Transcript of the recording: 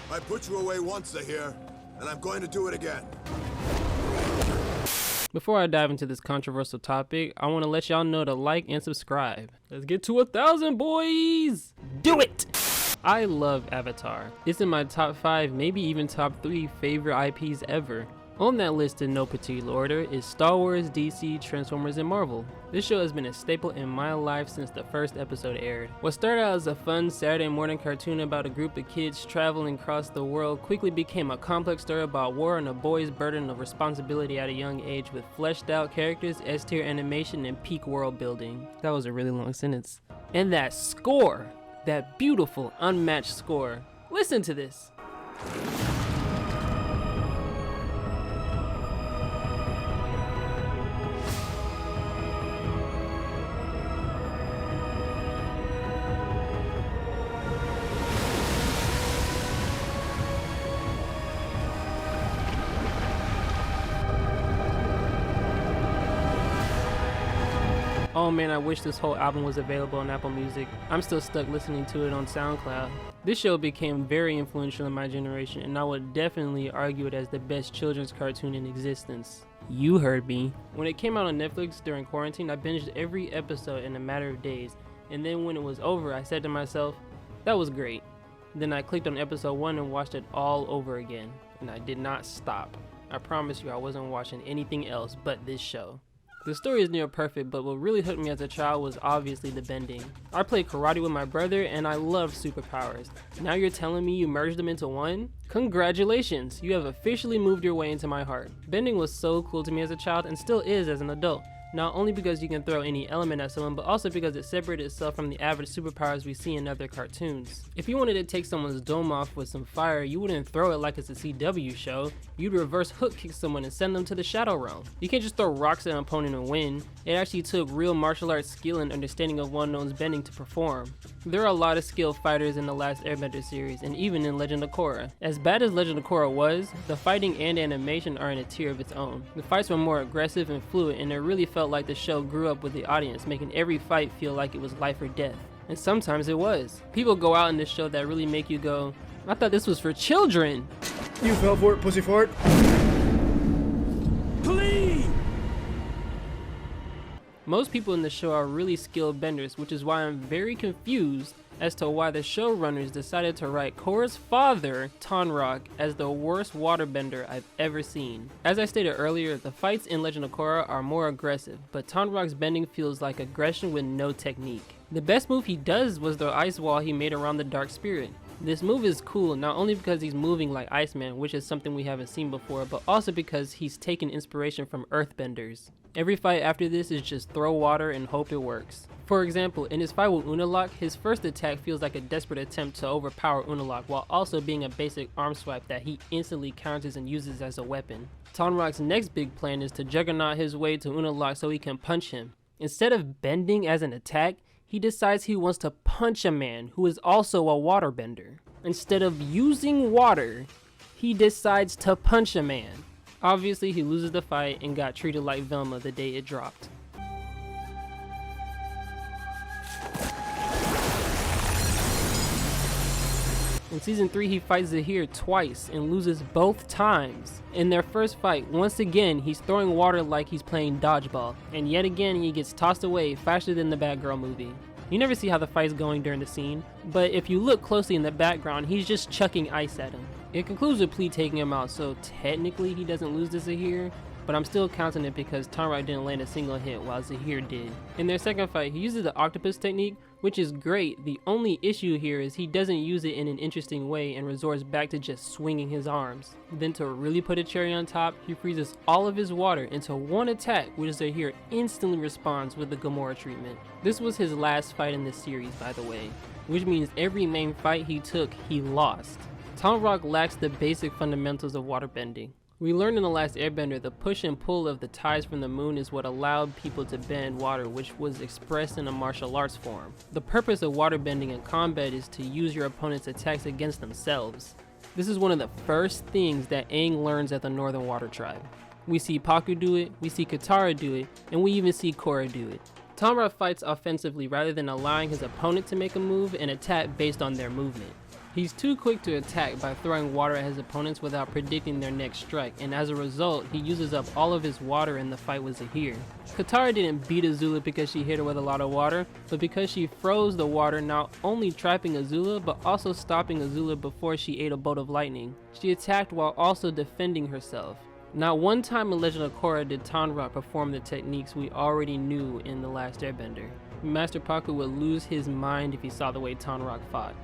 I put you away once, Zahir, and I'm going to do it again. Before I dive into this controversial topic, I want to let y'all know to like and subscribe. Let's get to 1,000, boys! Do it! I love Avatar. It's in my top 5, maybe even top 3 favorite IPs ever. On that list in no particular order is Star Wars, DC, Transformers, and Marvel. This show has been a staple in my life since the first episode aired. What started out as a fun Saturday morning cartoon about a group of kids traveling across the world quickly became a complex story about war and a boy's burden of responsibility at a young age with fleshed out characters, S-tier animation, and peak world building. That was a really long sentence. And that score! That beautiful, unmatched score. Listen to this. Oh man, I wish this whole album was available on Apple Music. I'm still stuck listening to it on SoundCloud. This show became very influential in my generation, and I would definitely argue it as the best children's cartoon in existence. You heard me. When it came out on Netflix during quarantine, I binged every episode in a matter of days, and then when it was over, I said to myself, that was great. Then I clicked on episode 1 and watched it all over again, and I did not stop. I promise you I wasn't watching anything else but this show. The story is near perfect, but what really hooked me as a child was obviously the bending. I played karate with my brother and I loved superpowers. Now you're telling me you merged them into one? Congratulations, you have officially moved your way into my heart. Bending was so cool to me as a child and still is as an adult. Not only because you can throw any element at someone, but also because it separated itself from the average superpowers we see in other cartoons. If you wanted to take someone's dome off with some fire, you wouldn't throw it like it's a CW show. You'd reverse hook kick someone and send them to the Shadow Realm. You can't just throw rocks at an opponent and win. It actually took real martial arts skill and understanding of one known's bending to perform. There are a lot of skilled fighters in the last Airbender series, and even in Legend of Korra. As bad as Legend of Korra was, the fighting and animation are in a tier of its own. The fights were more aggressive and fluid, and it really felt like the show grew up with the audience, making every fight feel like it was life or death. And sometimes it was. People go out in this show that really make you go, I thought this was for children. You fell for it, pussy fart. Please! Most people in the show are really skilled benders, which is why I'm very confused as to why the showrunners decided to write Korra's father, Tonraq, as the worst waterbender I've ever seen. As I stated earlier, the fights in Legend of Korra are more aggressive, but Tonraq's bending feels like aggression with no technique. The best move he does was the ice wall he made around the Dark Spirit. This move is cool not only because he's moving like Iceman, which is something we haven't seen before, but also because he's taken inspiration from earthbenders. Every fight after this is just throw water and hope it works. For example, in his fight with Unalaq, his first attack feels like a desperate attempt to overpower Unalaq while also being a basic arm swipe that he instantly counters and uses as a weapon. Tonraq's next big plan is to juggernaut his way to Unalaq so he can punch him. Instead of bending as an attack, he decides he wants to punch a man who is also a waterbender. Instead of using water, he decides to punch a man. Obviously, he loses the fight and got treated like Velma the day it dropped. In season 3, he fights Zahir twice and loses both times. In their first fight, once again, he's throwing water like he's playing dodgeball, and yet again he gets tossed away faster than the Bad Girl movie. You never see how the fight's going during the scene, but if you look closely in the background, he's just chucking ice at him. It concludes with Plee taking him out, so technically he doesn't lose to Zahir, but I'm still counting it because Tonraq didn't land a single hit while Zahir did. In their second fight, he uses the octopus technique, which is great. The only issue here is he doesn't use it in an interesting way and resorts back to just swinging his arms. Then to really put a cherry on top, he freezes all of his water into one attack, which Zahir instantly responds with the Gamora treatment. This was his last fight in this series, by the way, which means every main fight he took, he lost. Tonraq lacks the basic fundamentals of waterbending. We learned in the last Airbender the push and pull of the tides from the moon is what allowed people to bend water, which was expressed in a martial arts form. The purpose of waterbending in combat is to use your opponent's attacks against themselves. This is one of the first things that Aang learns at the Northern Water Tribe. We see Pakku do it, we see Katara do it, and we even see Korra do it. Tonraq fights offensively rather than allowing his opponent to make a move and attack based on their movement. He's too quick to attack by throwing water at his opponents without predicting their next strike, and as a result, he uses up all of his water in the fight with Zahir. Katara didn't beat Azula because she hit her with a lot of water, but because she froze the water, not only trapping Azula, but also stopping Azula before she ate a bolt of lightning. She attacked while also defending herself. Not one time in Legend of Korra did Tonraq perform the techniques we already knew in The Last Airbender. Master Pakku would lose his mind if he saw the way Tonraq fought.